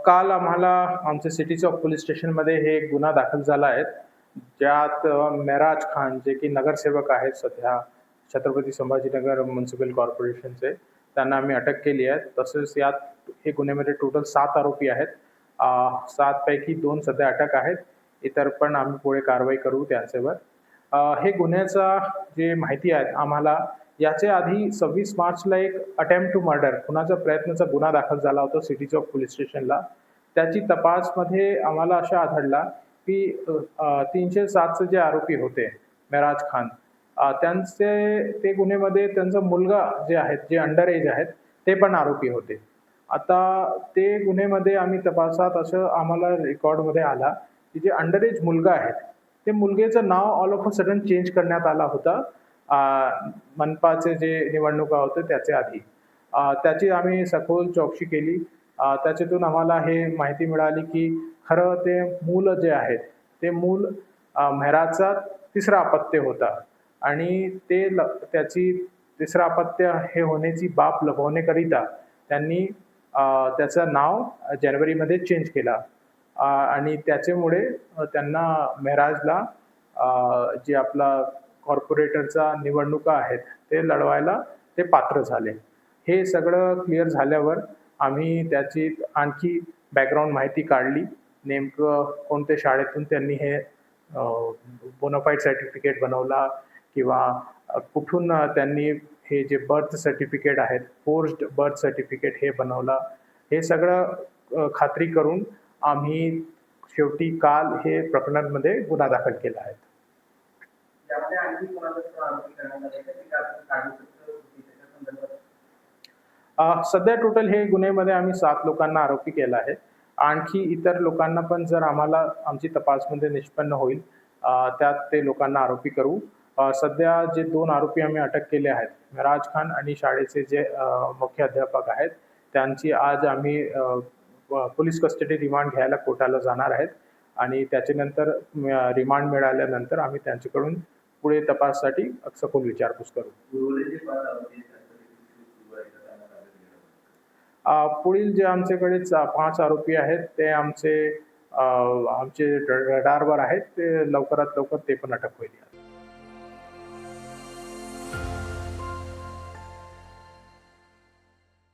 काल आम्हाला आमच्या सिटी चौक पोलीस स्टेशनमध्ये हे एक गुन्हा दाखल झाला आहे. ज्यात मेहराज खान जे की नगरसेवक आहेत सध्या छत्रपती संभाजीनगर म्युनिसिपल कॉर्पोरेशनचे, त्यांना आम्ही अटक केली आहे. तसेच यात हे गुन्ह्यामध्ये टोटल 7 आरोपी आहेत. 7 पैकी 2 सध्या अटक आहेत. इतर पण आम्ही पुढे कारवाई करू त्यांच्यावर. हे गुन्ह्याचा जे माहिती आहे आम्हाला याच्या आधी 26 मार्चला एक अटेम्प्ट टू मर्डर खुनाचा प्रयत्नाचा गुन्हा दाखल झाला होता सिटी चौक पोलीस स्टेशनला. त्याची तपासमध्ये आम्हाला अशा आढळला की 307चे जे आरोपी होते मेहराज खान, त्यांचे ते गुन्ह्यामध्ये त्यांचा मुलगा जे आहेत, जे अंडर एज आहेत, ते पण आरोपी होते. आता ते गुन्ह्यामध्ये आम्ही तपासात असं आम्हाला रेकॉर्डमध्ये आला की जे अंडर एज मुलगा आहे, ते मुलगेचं नाव all of a sudden change करण्यात आला होता मनपाचे जे निवडणुका होते त्याच्या आधी. त्याची आम्ही सखोल चौकशी केली. त्याच्यातून आम्हाला हे माहिती मिळाली की खरं ते मूल जे आहे, ते मूल मेहराजचा तिसरा अपत्य होता आणि त्याची तिसरं अपत्य हे होण्याची बाब लपवण्याकरिता त्यांनी त्याचं नाव जानेवारीमध्ये चेंज केला. आणि त्याच्यामुळे त्यांना मेहराजला जे आपला कॉर्पोरेटरचा निवडणुका आहेत ते लढवायला ते पात्र झाले. हे सगळं क्लिअर झाल्यावर आम्ही त्याची आणखी बॅकग्राऊंड माहिती काढली. नेमकं कोणत्या शाळेतून त्यांनी हे बोनाफाईड सर्टिफिकेट बनवला किंवा कुठून त्यांनी हे जे बर्थ सर्टिफिकेट आहेत, फोर्स्ड बर्थ सर्टिफिकेट हे बनवला. हे सगळं खात्री करून आम्ही शेवटी काल हे प्रकरणांमध्ये गुन्हा दाखल केला आहे. त्यामध्ये आणखी कोणाला आरोपी करण्यात आले का की आपण कागदपत्र होती त्याच्या संदर्भात? सध्या टोटल हे गुन्ह्यामध्ये आम्ही 7 लोकांना आरोपी केला आहे. आणखी इतर लोकांना पण जर आम्हाला आमची तपासमध्ये निष्पन्न होईल, त्यात ते लोकांना आरोपी करू. सध्या जे 2 आरोपी आम्ही अटक केले आहेत, मेहराज खान आणि शाळेचे जे मुख्य अध्यापक आहेत, त्यांची आज आम्ही पोलीस कस्टडी रिमांड घ्यायला कोर्टाला जाणार आहेत आणि त्याच्यानंतर रिमांड मिळाल्यानंतर आम्ही त्यांच्याकडून पुढे तपासासाठी सखोल विचारपूस करू. पुढील जे आमच्याकडे 5 आरोपी आहेत ते आमचे रडारवर आहेत. ते लवकरात लवकर ते पण अटक होईल.